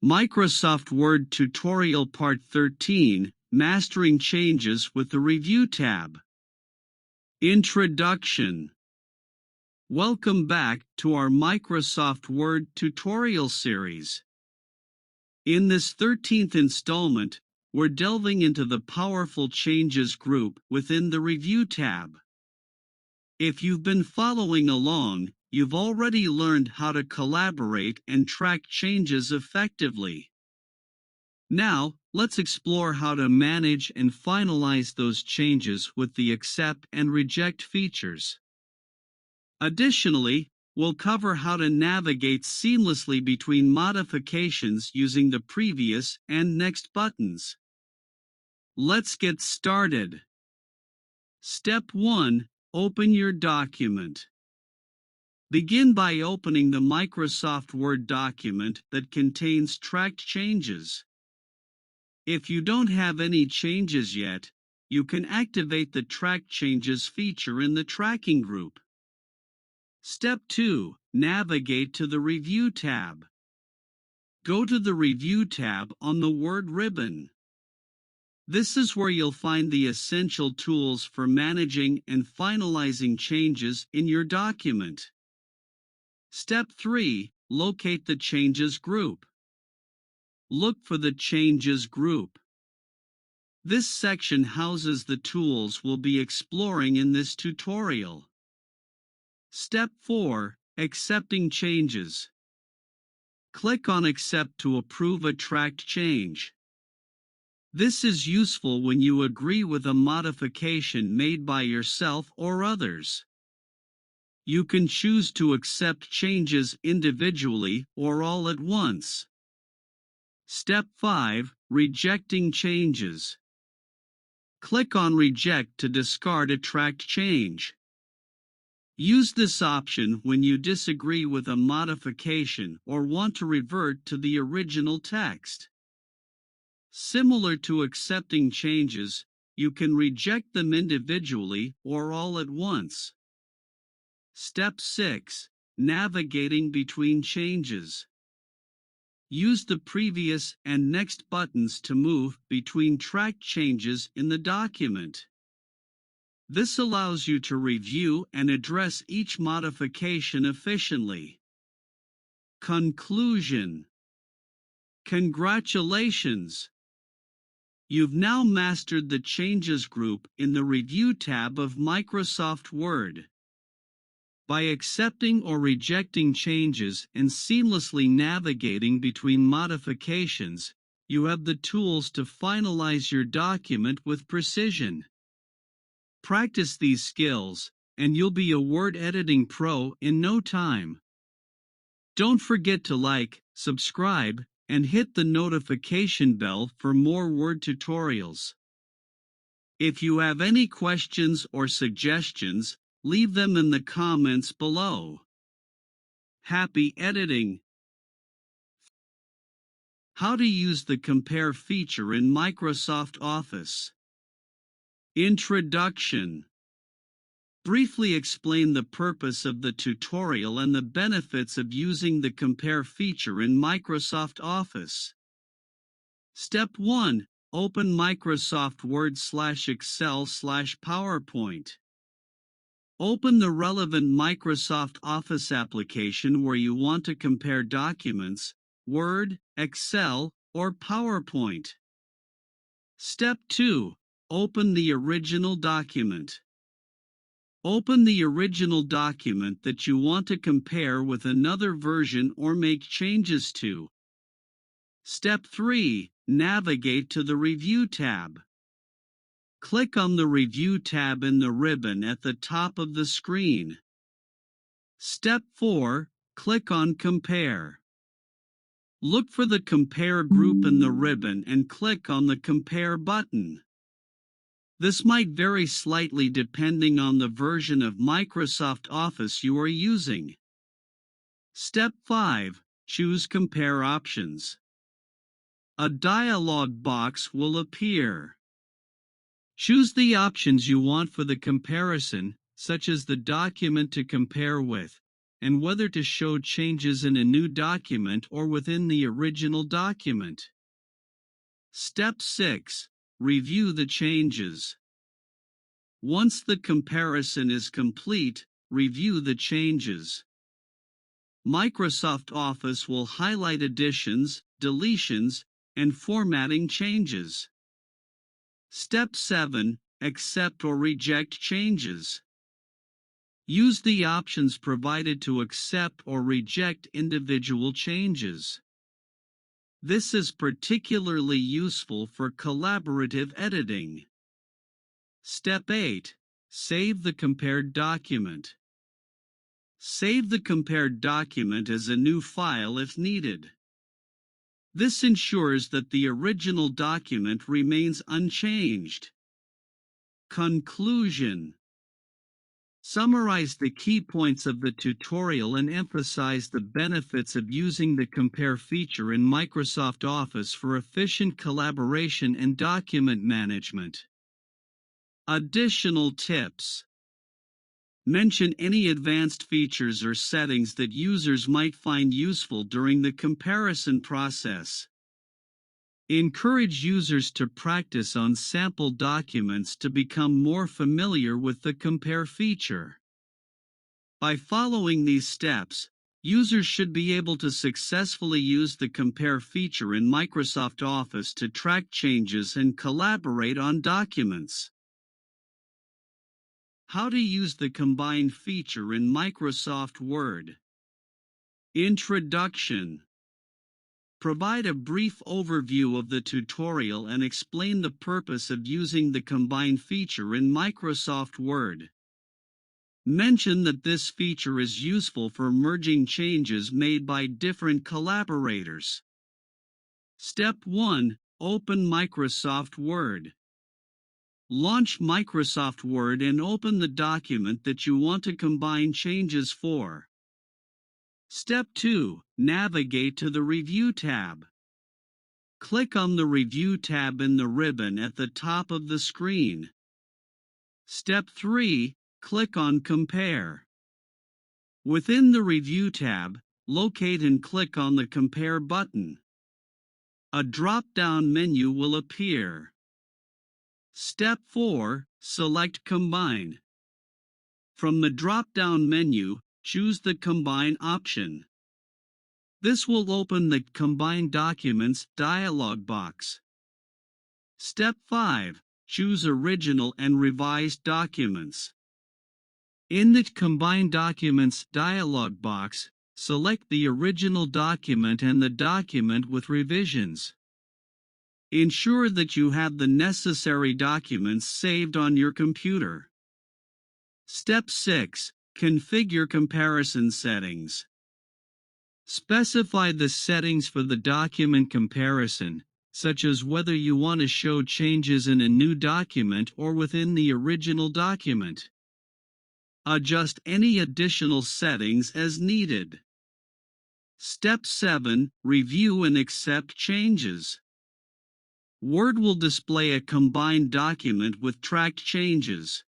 Microsoft Word Tutorial Part 13, Mastering Changes with the Review tab. Introduction. Welcome back to our Microsoft Word tutorial series. In this 13th installment, we're delving into the powerful Changes group within the Review tab. If you've been following along, you've already learned how to collaborate and track changes effectively. Now, let's explore how to manage and finalize those changes with the accept and reject features. Additionally, we'll cover how to navigate seamlessly between modifications using the previous and next buttons. Let's get started. Step 1. Open your document. Begin by opening the Microsoft Word document that contains tracked changes. If you don't have any changes yet, you can activate the Track Changes feature in the Tracking group. Step 2. Navigate to the Review tab. Go to the Review tab on the Word ribbon. This is where you'll find the essential tools for managing and finalizing changes in your document. Step 3. Locate the Changes group. Look for the Changes group. This section houses the tools we'll be exploring in this tutorial. Step 4. Accepting changes. Click on Accept to approve a tracked change. This is useful when you agree with a modification made by yourself or others. You can choose to accept changes individually or all at once. Step 5. Rejecting changes. Click on Reject to discard a tracked change. Use this option when you disagree with a modification or want to revert to the original text. Similar to accepting changes, you can reject them individually or all at once. Step 6. Navigating between changes. Use the previous and next buttons to move between tracked changes in the document. This allows you to review and address each modification efficiently. Conclusion. Congratulations! You've now mastered the Changes group in the Review tab of Microsoft Word. By accepting or rejecting changes and seamlessly navigating between modifications, you have the tools to finalize your document with precision. Practice these skills, and you'll be a Word editing pro in no time. Don't forget to like, subscribe, and hit the notification bell for more Word tutorials. If you have any questions or suggestions, leave them in the comments below. Happy editing! How to use the Compare feature in Microsoft Office. Introduction. Briefly explain the purpose of the tutorial and the benefits of using the Compare feature in Microsoft Office. Step 1. Open Microsoft Word/Excel/PowerPoint. Open the relevant Microsoft Office application where you want to compare documents, Word, Excel, or PowerPoint. Step 2. Open the original document. Open the original document that you want to compare with another version or make changes to. Step 3. Navigate to the Review tab. Click on the Review tab in the ribbon at the top of the screen. Step 4. Click on Compare. Look for the Compare group in the ribbon and click on the Compare button. This might vary slightly depending on the version of Microsoft Office you are using. Step 5. Choose Compare options. A dialog box will appear. Choose the options you want for the comparison, such as the document to compare with, and whether to show changes in a new document or within the original document. Step 6. Review the changes. Once the comparison is complete, review the changes. Microsoft Office will highlight additions, deletions, and formatting changes. Step 7. Accept or reject changes. Use the options provided to accept or reject individual changes. This is particularly useful for collaborative editing. Step 8. Save the compared document. Save the compared document as a new file if needed. This ensures that the original document remains unchanged. Conclusion. Summarize the key points of the tutorial and emphasize the benefits of using the Compare feature in Microsoft Office for efficient collaboration and document management. Additional tips. Mention any advanced features or settings that users might find useful during the comparison process. Encourage users to practice on sample documents to become more familiar with the Compare feature. By following these steps, users should be able to successfully use the Compare feature in Microsoft Office to track changes and collaborate on documents. How to use the Combine feature in Microsoft Word. Introduction. Provide a brief overview of the tutorial and explain the purpose of using the Combine feature in Microsoft Word. Mention that this feature is useful for merging changes made by different collaborators. Step 1. Open Microsoft Word. Launch Microsoft Word and open the document that you want to combine changes for. Step 2. Navigate to the Review tab. Click on the Review tab in the ribbon at the top of the screen. Step 3. Click on Compare. Within the Review tab, locate and click on the Compare button. A drop-down menu will appear. Step 4. Select Combine. From the drop-down menu, choose the Combine option. This will open the Combine Documents dialog box. Step 5. Choose Original and Revised Documents. In the Combine Documents dialog box, select the original document and the document with revisions. Ensure that you have the necessary documents saved on your computer. Step 6. Configure comparison settings. Specify the settings for the document comparison, such as whether you want to show changes in a new document or within the original document. Adjust any additional settings as needed. Step 7. Review and accept changes. Word will display a combined document with tracked changes.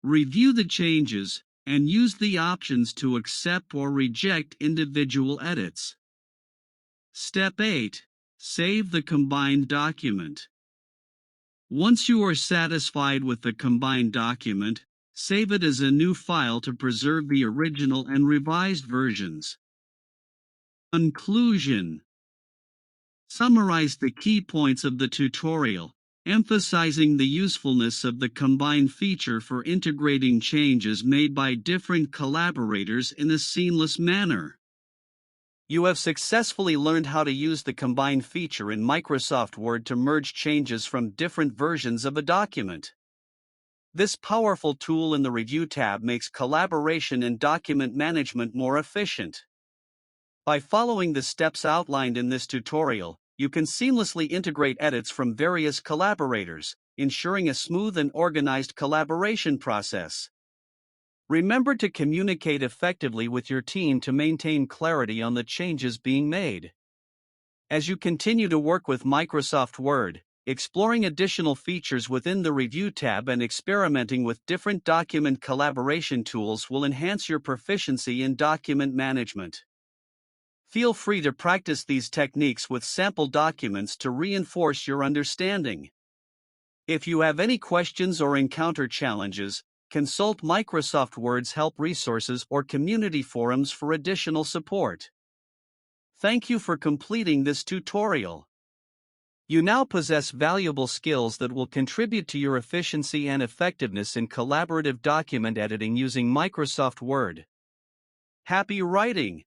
Review the changes and use the options to accept or reject individual edits. Step 8. Save the combined document. Once you are satisfied with the combined document, save it as a new file to preserve the original and revised versions. Conclusion. Summarize the key points of the tutorial, emphasizing the usefulness of the Combine feature for integrating changes made by different collaborators in a seamless manner. You have successfully learned how to use the Combine feature in Microsoft Word to merge changes from different versions of a document. This powerful tool in the Review tab makes collaboration and document management more efficient. By following the steps outlined in this tutorial, you can seamlessly integrate edits from various collaborators, ensuring a smooth and organized collaboration process. Remember to communicate effectively with your team to maintain clarity on the changes being made. As you continue to work with Microsoft Word, exploring additional features within the Review tab and experimenting with different document collaboration tools will enhance your proficiency in document management. Feel free to practice these techniques with sample documents to reinforce your understanding. If you have any questions or encounter challenges, consult Microsoft Word's help resources or community forums for additional support. Thank you for completing this tutorial. You now possess valuable skills that will contribute to your efficiency and effectiveness in collaborative document editing using Microsoft Word. Happy writing!